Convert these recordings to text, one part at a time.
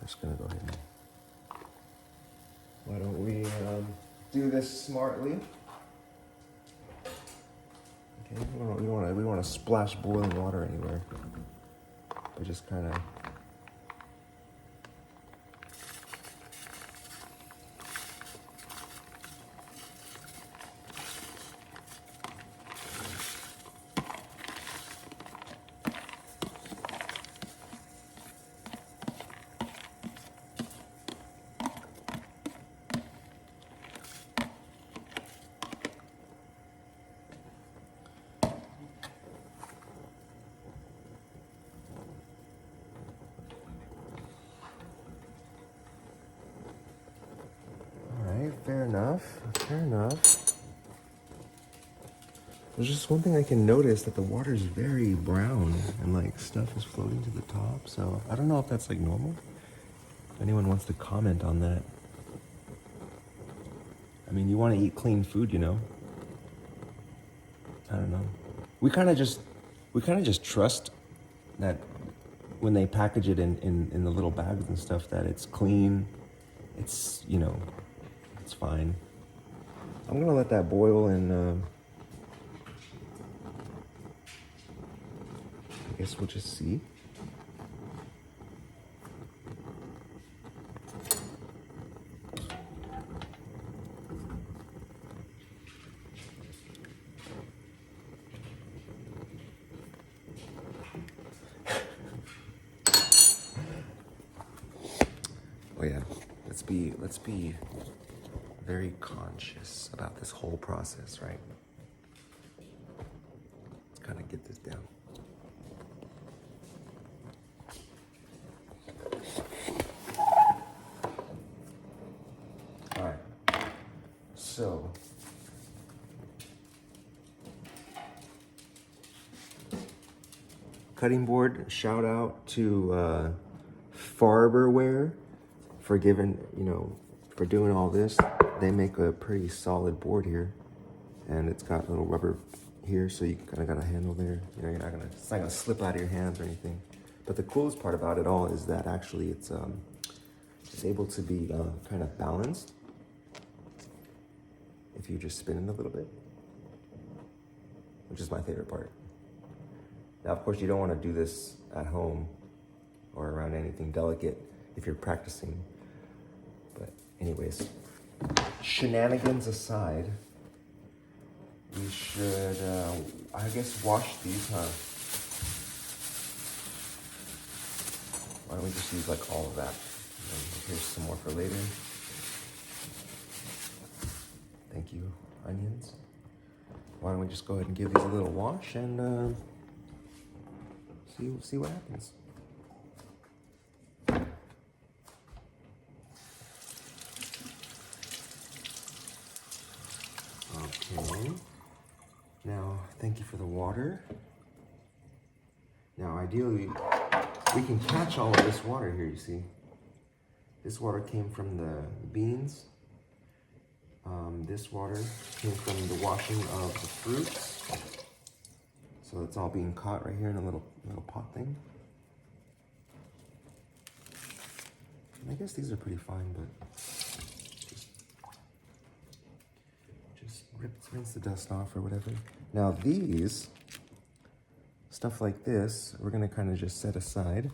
just gonna go ahead and, why don't we do this smartly? Okay, we don't want to splash boiling water anywhere. We just kind of. Fair enough, fair enough. There's just one thing I can notice, that the water is very brown and like stuff is floating to the top. So I don't know if that's like normal. If anyone wants to comment on that. I mean, you want to eat clean food, you know? I don't know. We kind of just trust that when they package it in the little bags and stuff, that it's clean. It's, you know, it's fine. I'm gonna let that boil, and I guess we'll just see. Oh yeah, let's be very conscious about this whole process, right? Let's kind of get this down. All right, so cutting board, shout out to Farberware for giving, for doing all this. They make a pretty solid board here, and it's got a little rubber here, so you kind of got a handle there. It's not gonna slip out of your hands or anything. But the coolest part about it all is that actually it's able to be kind of balanced if you just spin it a little bit, which is my favorite part. Now, of course, you don't want to do this at home or around anything delicate if you're practicing. But anyways, shenanigans aside, we should, I guess, wash these, huh? Why don't we just use like all of that? And here's some more for later. Thank you, onions. Why don't we just go ahead and give these a little wash and see what happens. Okay. Now, thank you for the water. Now, ideally, we can catch all of this water here, you see. This water came from the beans. This water came from the washing of the fruits. So it's all being caught right here in a little pot thing. And I guess these are pretty fine, but just rinse the dust off or whatever. Now these, stuff like this, we're gonna kind of just set aside.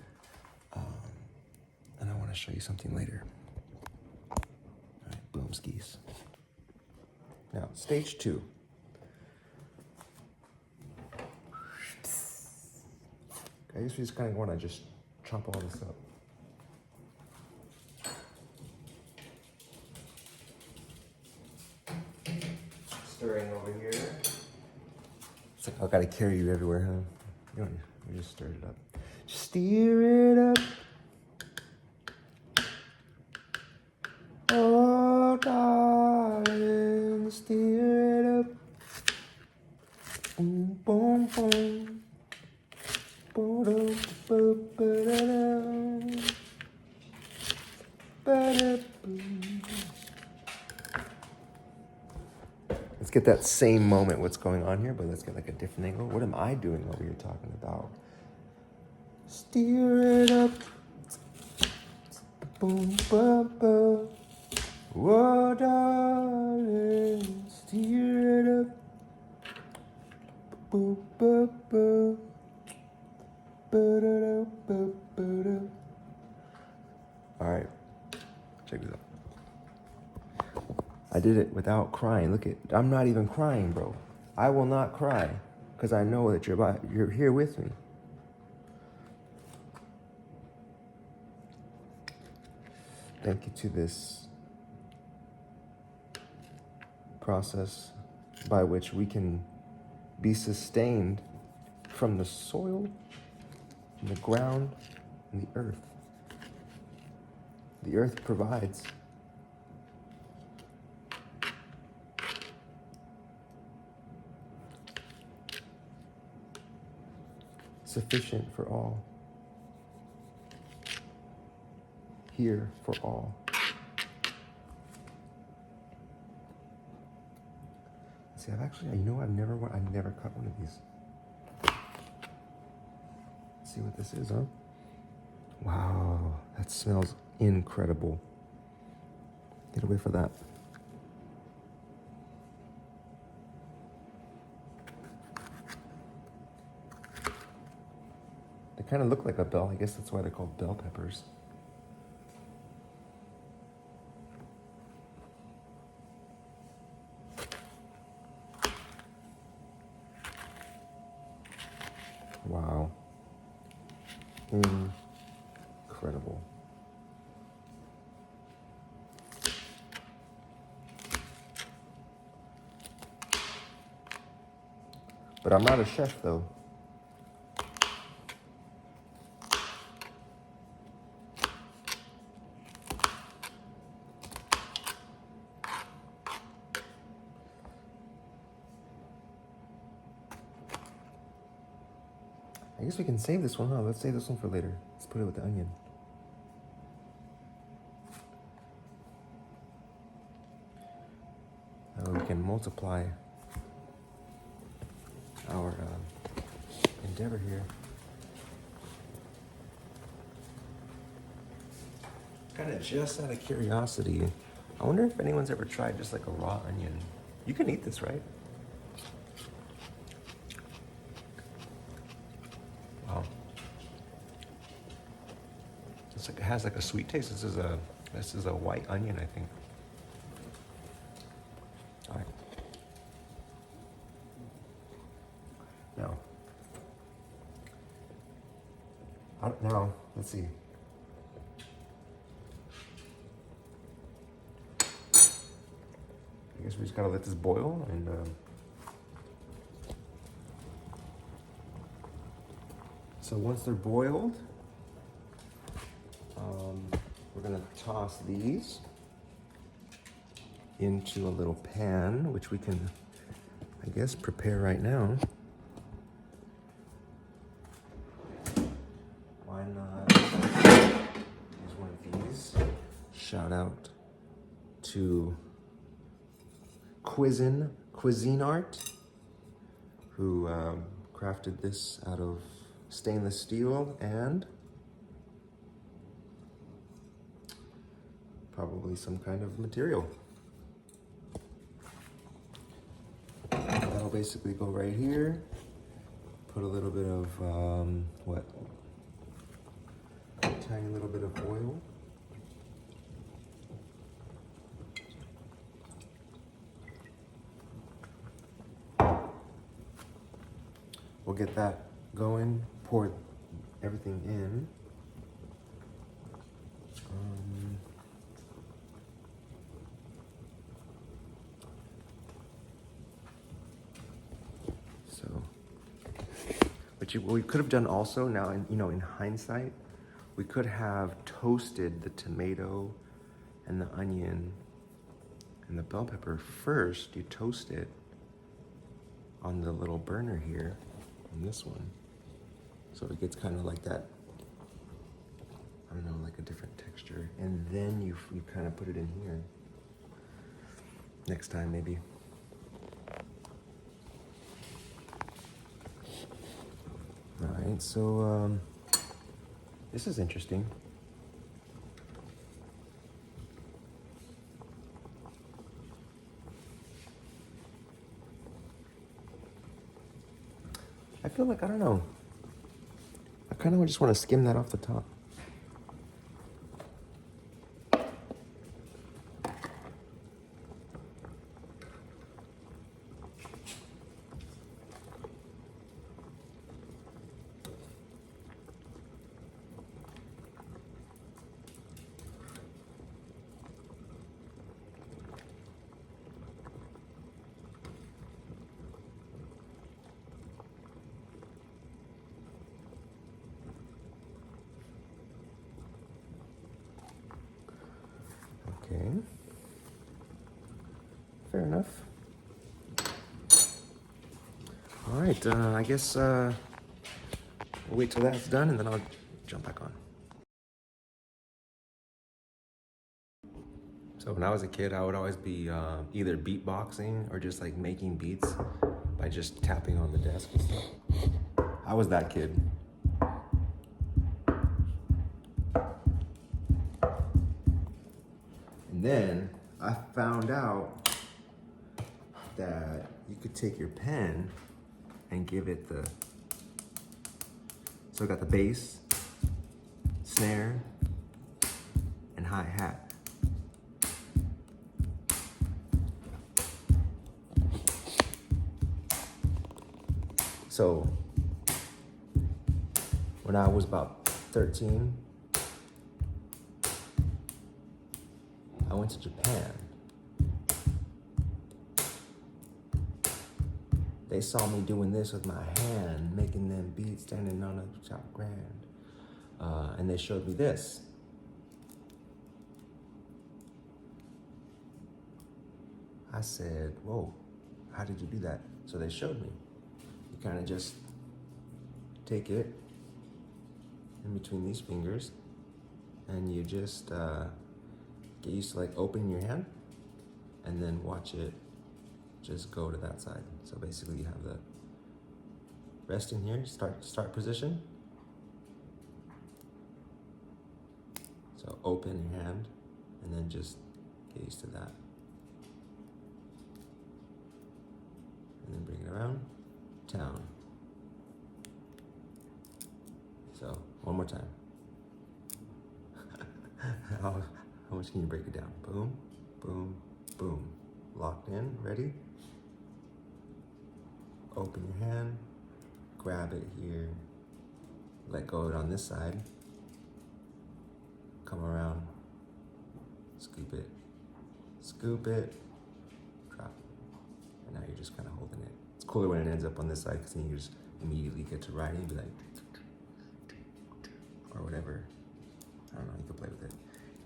And I wanna show you something later. All right, boom skis. Now, stage 2. I guess we just kind of want to just chop all this up. Stirring over here. It's like I gotta carry you everywhere, huh? You just stir it up. Just stir it up. Oh, darling, stir it up. Boom, boom, boom. Let's get that same moment, what's going on here, but let's get like a different angle. What am I doing over here talking about? Stir it up. Boom, boom, boom. Whoa, darling, steer it up. Boom, boom, boom. Ba-da-da, ba-ba-da. All right, check this out. I did it without crying. Look at, I'm not even crying, bro. I will not cry because I know that you're here with me. Thank you to this process by which we can be sustained from the soil, and the ground, and the earth. The earth provides. Sufficient for all. Here for all. See, I've never cut one of these. Let's see what this is, huh? Wow, that smells incredible. Get away from that. They kind of look like a bell. I guess that's why they're called bell peppers. Wow. Incredible. But I'm not a chef, though. I guess we can save this one, huh? Let's save this one for later. Let's put it with the onion. We can multiply our endeavor here. Kind of just out of curiosity, I wonder if anyone's ever tried just like a raw onion. You can eat this, right? Wow. It's like, it has like a sweet taste. This is a white onion, I think. All right. Now, let's see. I guess we just gotta let this boil and so once they're boiled, we're gonna toss these into a little pan, which we can, I guess, prepare right now. Why not use one of these? Shout out to Cuisine Art, who crafted this out of stainless steel and probably some kind of material. That'll basically go right here. Put a little bit of, a tiny little bit of oil. We'll get that going, pour everything in. What we could have done also now, in hindsight, we could have toasted the tomato and the onion and the bell pepper first. You toast it on the little burner here, on this one, so it gets kind of like that, I don't know, like a different texture, and then you kind of put it in here. Next time, maybe. All right, so this is interesting. I feel like, I don't know. I kind of just want to skim that off the top. Okay. Fair enough. All right, I guess we'll wait till that's done and then I'll jump back on. So when I was a kid, I would always be either beatboxing or just like making beats by just tapping on the desk and stuff. I was that kid. And then I found out that you could take your pen and give it the, so I got the bass, snare, and hi-hat. So when I was about 13, I went to Japan. They saw me doing this with my hand, making them beats, standing on a top grand. And they showed me this. I said, whoa, how did you do that? So they showed me. You kind of just take it in between these fingers and you just get used to like opening your hand and then watch it just go to that side. So basically you have the rest in here, start position. So open your hand and then just get used to that. And then bring it around, down. So one more time. How much can you break it down? Boom, boom, boom. Locked in, ready? Open your hand, grab it here, let go of it on this side, come around, scoop it, drop it, and now you're just kind of holding it. It's cooler when it ends up on this side because then you just immediately get to writing and be like, or whatever. I don't know, you can play with it.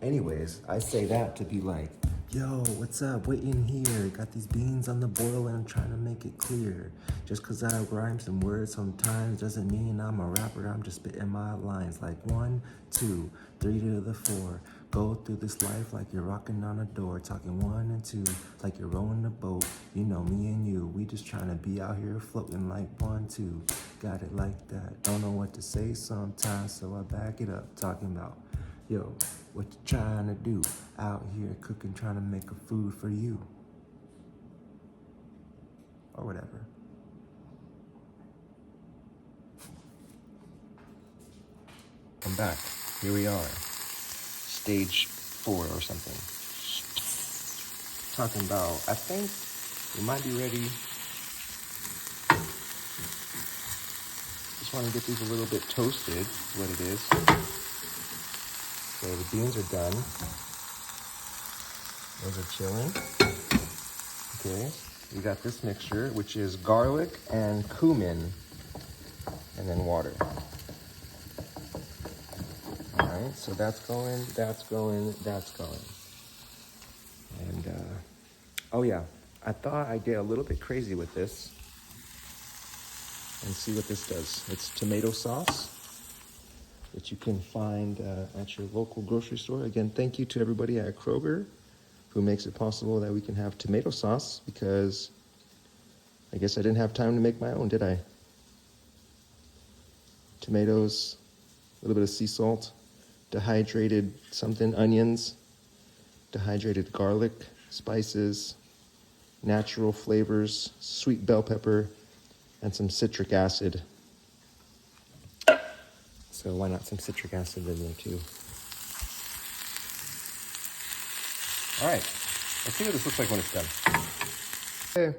Anyways, I say that to be like, yo, what's up? Wait in here. Got these beans on the boil and I'm trying to make it clear. Just cause I rhyme some words sometimes doesn't mean I'm a rapper. I'm just spitting my lines like 1, 2, 3 to the 4. Go through this life like you're rocking on a door. Talking 1 and 2 like you're rowing a boat. You know me and you, we just trying to be out here floating like 1, 2. Got it like that. Don't know what to say sometimes, so I back it up. Talking about, yo, what you trying to do? Out here cooking, trying to make a food for you. Or whatever. I'm back. Here we are. Stage 4 or something. Talking about, I think we might be ready. Just want to get these a little bit toasted, is what it is. So the beans are done. Those are chilling. Okay, we got this mixture, which is garlic and cumin, and then water. All right, so that's going. And, oh yeah, I thought I'd get a little bit crazy with this and see what this does. It's tomato sauce, which you can find at your local grocery store. Again, thank you to everybody at Kroger who makes it possible that we can have tomato sauce, because I guess I didn't have time to make my own, did I? Tomatoes, a little bit of sea salt, dehydrated something, onions, dehydrated garlic, spices, natural flavors, sweet bell pepper, and some citric acid. So why not some citric acid in there too? All right, let's see what this looks like when it's done. Okay.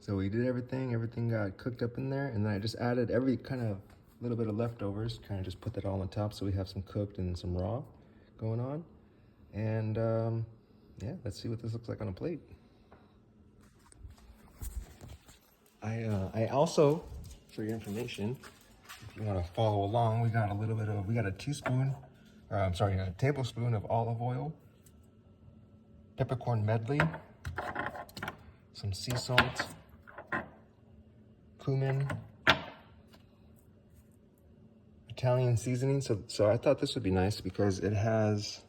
So we did everything got cooked up in there, and then I just added every kind of little bit of leftovers, kind of just put that all on top so we have some cooked and some raw going on. And yeah, let's see what this looks like on a plate. I also, for your information, if you want to follow along, we got a teaspoon, or I'm sorry, a tablespoon of olive oil, peppercorn medley, some sea salt, cumin, Italian seasoning. So I thought this would be nice because it has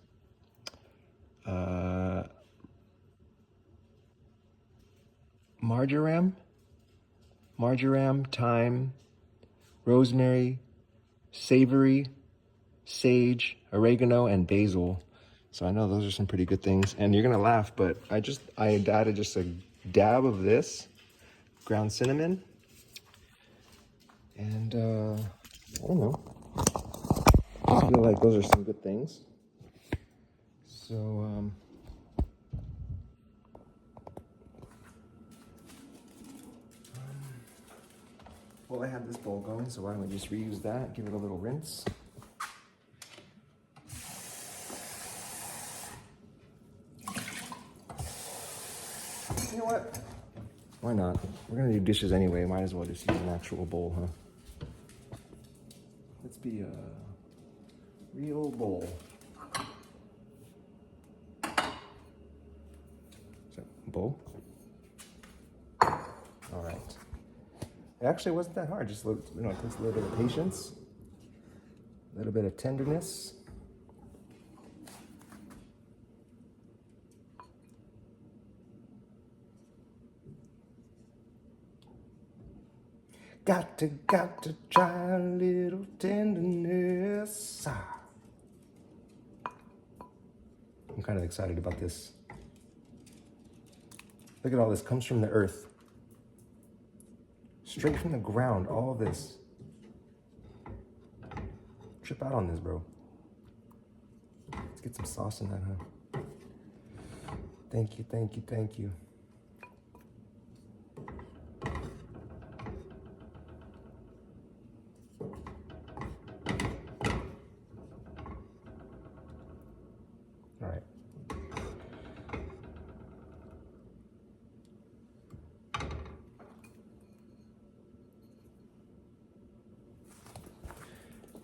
marjoram, thyme, rosemary, savory, sage, oregano, and basil. So I know those are some pretty good things. And you're gonna laugh, but I added just a dab of this ground cinnamon, and I don't know. I feel like those are some good things. So well, I have this bowl going, so why don't we just reuse that, give it a little rinse. You know what? Why not? We're gonna do dishes anyway, might as well just use an actual bowl, huh? Let's be a real bowl. So, bowl. All right. It actually wasn't that hard. Just it takes a little bit of patience, a little bit of tenderness. Got to try a little tenderness. I'm kind of excited about this. Look at all this, comes from the earth. Straight from the ground, all of this. Trip out on this, bro. Let's get some sauce in that, huh? Thank you, thank you, thank you. All right.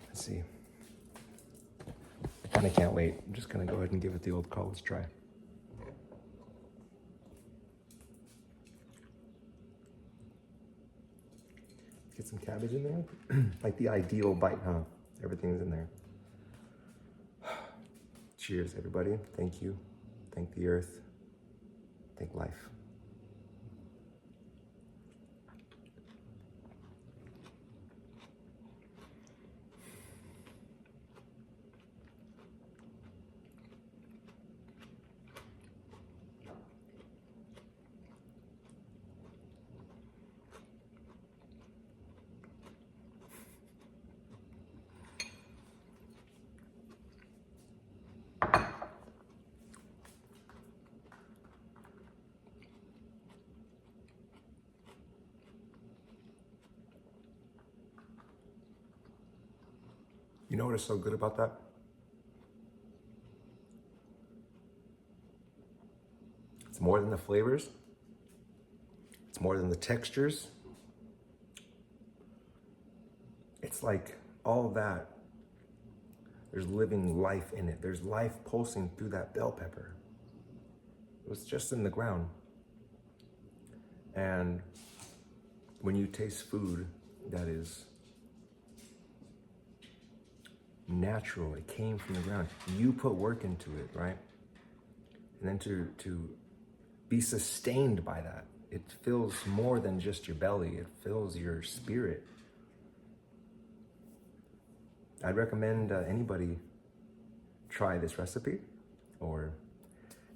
Let's see. I kind of can't wait. I'm just gonna go ahead and give it the old college try. Get some cabbage in there. Like the ideal bite, huh? Everything's in there. Cheers, everybody. Thank you. Thank the earth. Thank life. You know what is so good about that? It's more than the flavors. It's more than the textures. It's like all that. There's living life in it. There's life pulsing through that bell pepper. It was just in the ground. And when you taste food that is natural, it came from the ground, you put work into it, right? And then to be sustained by that, it fills more than just your belly, it fills your spirit. I'd recommend anybody try this recipe, or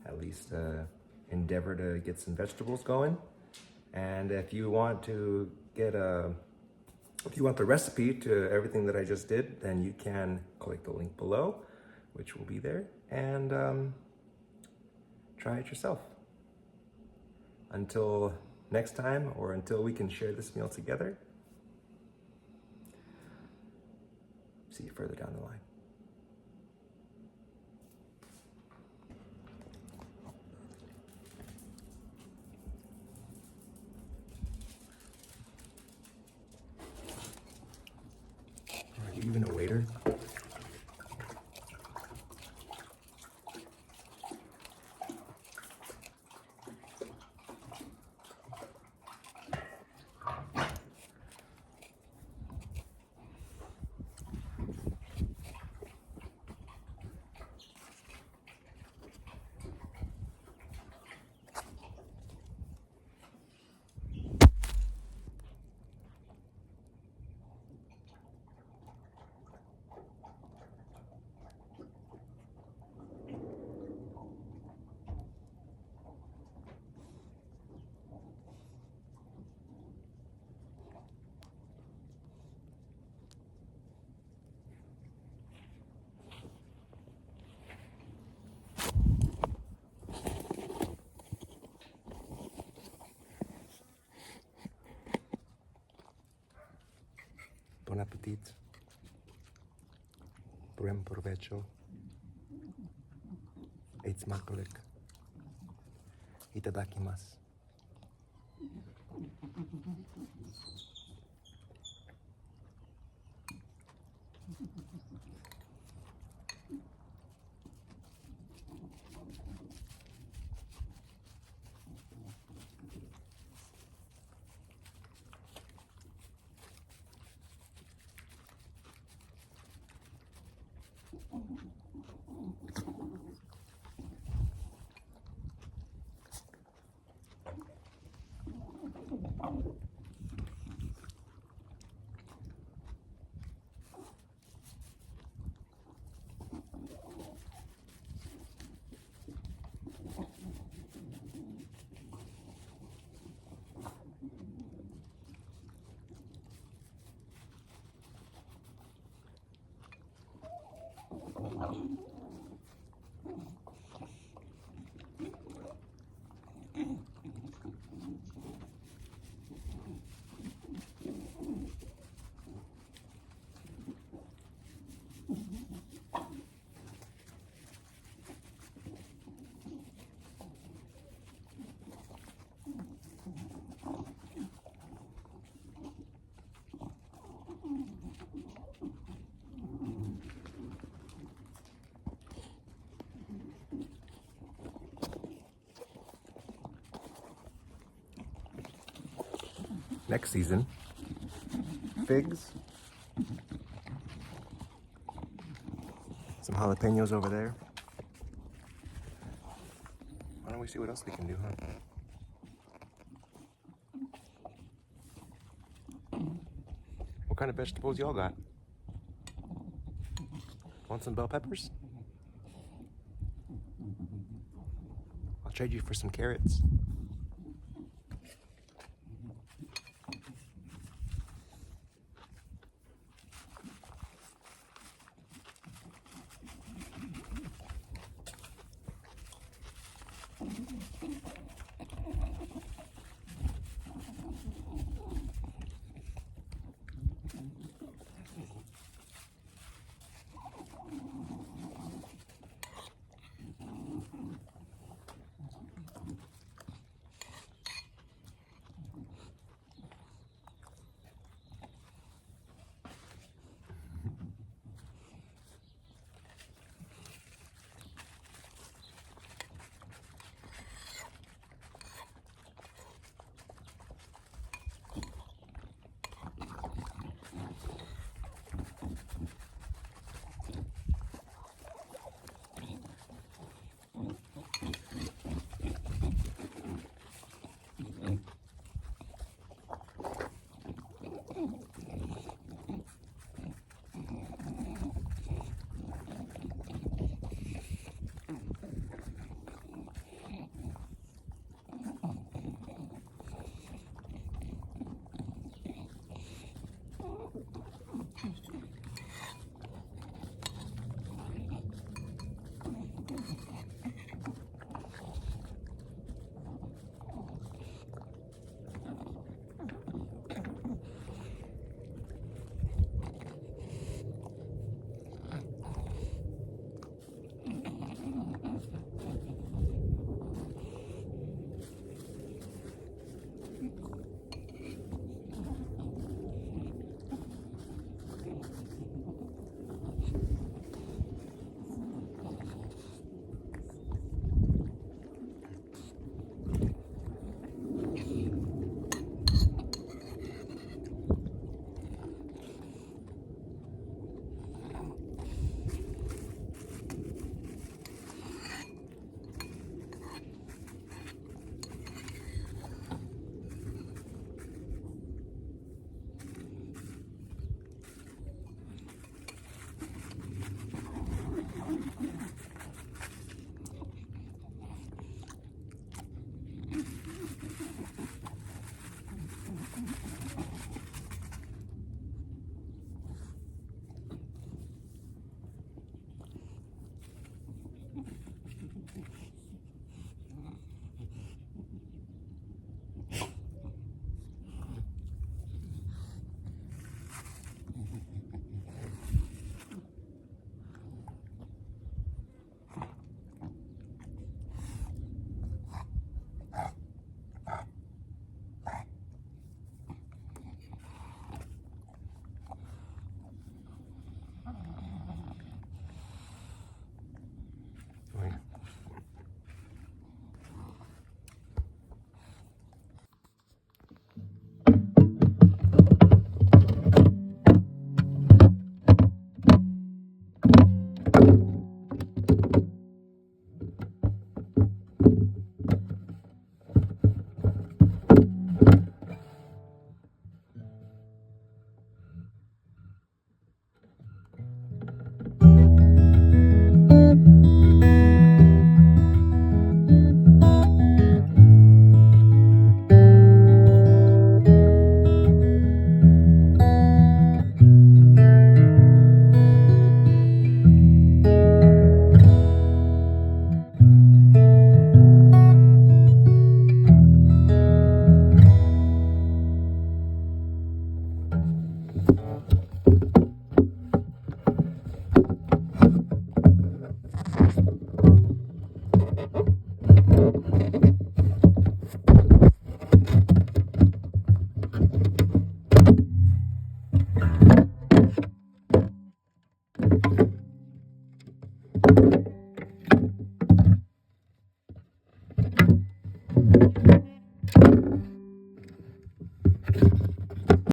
at least endeavor to get some vegetables going. And if you want to get if you want the recipe to everything that I just did, then you can click the link below, which will be there, and try it yourself. Until next time, or until we can share this meal together, see you further down the line. Are you even a waiter? Bon appetit. Buen provecho. Eat smakolik. Itadakimasu. Next season, figs, some jalapenos over there. Why don't we see what else we can do, huh? What kind of vegetables y'all got? Want some bell peppers? I'll trade you for some carrots. it.